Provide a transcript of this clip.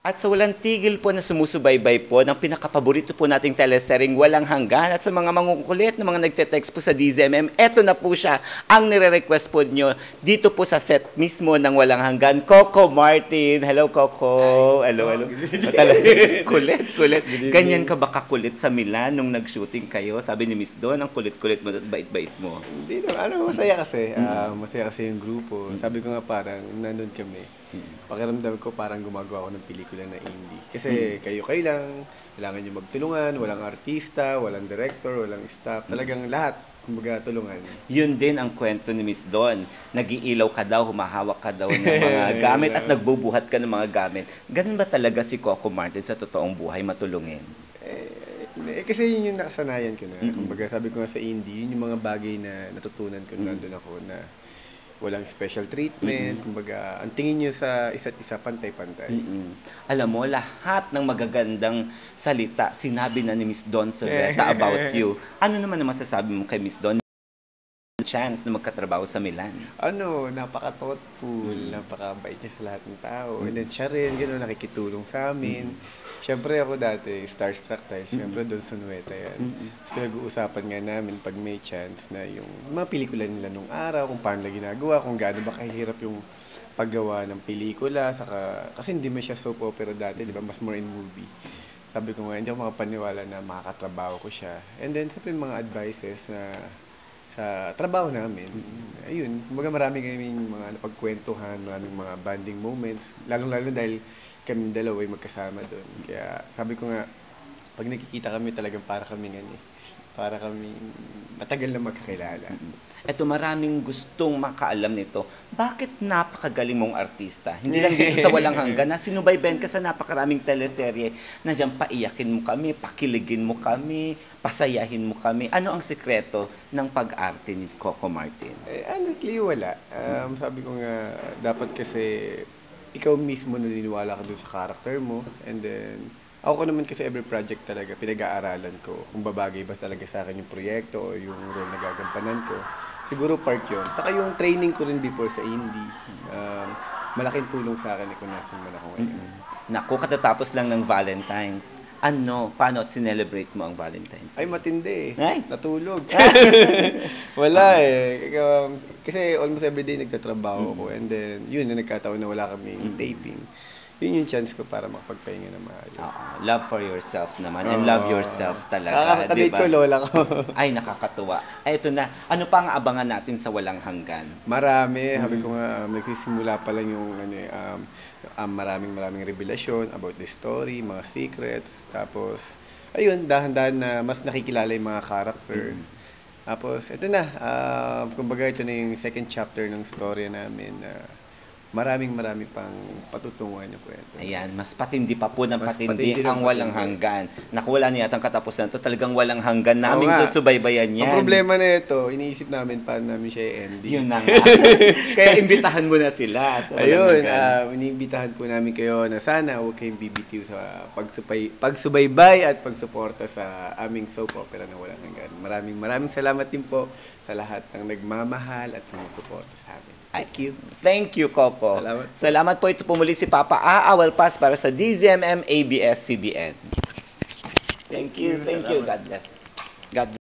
At sa walang tigil po na sumusubaybay po ng pinakapaborito po nating teleseryeng Walang Hanggan at sa mga mangukulit na mga nagte-text po sa DZMM, eto na po siya ang nire-request po nyo dito po sa set mismo ng Walang Hanggan. Coco Martin. Hello, Coco. Hello, hello. Kulit, kulit. Ganyan ka ba kakulit sa Milan nung nag-shooting kayo? Sabi ni Miss Don, ang kulit-kulit mo at bait-bait mo. Hindi naman, masaya kasi. Masaya kasi yung grupo. Sabi ko nga parang nandun kami. Pakiramdam ko parang gumagawa ako ng pelikula na indie. Kasi kayo lang, kailangan nyo magtulungan, walang artista, walang director, walang staff, talagang lahat, kumbaga tulungan. Yun din ang kwento ni Miss Don. Nag-iilaw ka daw, humahawak ka daw ng mga gamit at nagbubuhat ka ng mga gamit. Ganun ba talaga si Coco Martin sa totoong buhay, matulungin? Kasi yun yung nakasanayan ko na. Kumbaga sabi ko nga sa indie, yun yung mga bagay na natutunan ko nandun ako na walang special treatment, kumbaga, ang tingin nyo sa isa't isa, pantay-pantay. Alam mo, lahat ng magagandang salita, sinabi na ni Miss Don Sorreta about you. Ano naman ang masasabi mo kay Miss Don? Chance na magkatrabaho sa Milan. Napaka-thoughtful, napaka-bait niya sa lahat ng tao. And then siya rin, gano'n, nakikitulong sa amin. Siyempre ako dati, starstruck tayo. Siyempre doon sa Nueta yan. Tapos pinag-uusapan nga namin pag may chance na yung mga pelikula nila nung araw, kung paano nila ginagawa, kung gaano ba kahirap yung paggawa ng pelikula. Kasi hindi man siya soap opera dati, di ba? Mas more in movie. Sabi ko nga, hindi ako makapaniwala na makakatrabaho ko siya. And then, sabi mga advices na sa trabaho namin. Ayun, kumbaga marami kaming mga napagkwentuhan, maraming mga bonding moments, lalong-lalo dahil kami dalawa ay magkasama doon. Kaya sabi ko nga, pag nakikita kami talagang para kami matagal na magkakilala. Ito, maraming gustong makaalam nito. Bakit napakagaling mong artista? Hindi lang dito sa Walang Hanggan, na sinubaybayan ka sa napakaraming teleserye na dyan paiyakin mo kami, pakiligin mo kami, pasayahin mo kami. Ano ang sekreto ng pag-arte ni Coco Martin? Honestly, wala. Sabi ko nga, dapat kasi ikaw mismo naniniwala ka doon sa character mo, and then ako naman kasi every project talaga pinag-aaralan ko kung babagay ba talaga sa akin yung proyekto o yung role na gagampanan ko. Siguro part yun. Saka yung training ko rin before sa indie, malaking tulong sa akin kung nasan man ako ngayon. Naku, katatapos lang ng Valentine's. Paano sinelebrate mo ang Valentine's? Ay, matindi eh. Ay? Natulog. Wala eh. Kasi almost everyday nagtatrabaho ako, and then yun na nagkataon na wala kaming taping. Yun yung chance ko para makapagpahinga na maayos. Love for yourself naman, and love yourself talaga, Kakakadate ko, lola ko. Ay, nakakatuwa. Ito na, ano pa ang abangan natin sa Walang Hanggan? Marami. Sabi ko nga, nagsisimula pa lang yung maraming revelasyon about the story, mga secrets. Tapos, ayun, dahan-dahan na mas nakikilala yung mga character. Tapos, ito na. Kumbaga, ito na yung second chapter ng story namin. Maraming pang patutunguhan yung kwento. Ayan, mas patindi pa po ng patindi ang Walang Hanggan. Naku, wala na yatang katapusan to. Talagang walang hanggan naming susubaybayan yan. Ang problema na ito, iniisip namin paano namin siya i-ending. Yun na nga. Kaya imbitahan mo na sila sa Walang Hanggan. Iniimbitahan po namin kayo na sana huwag kayong bibitiw sa pagsubaybay at pagsuporta sa aming soap opera na Walang Hanggan. Maraming salamat din po sa lahat ng nagmamahal at sumusuporta sa amin. Thank you. Thank you, Coco. Salamat. Salamat po. Ito po muli si Papa Aawal Pas para sa DZMM ABS-CBN. Thank you. God bless. God bless.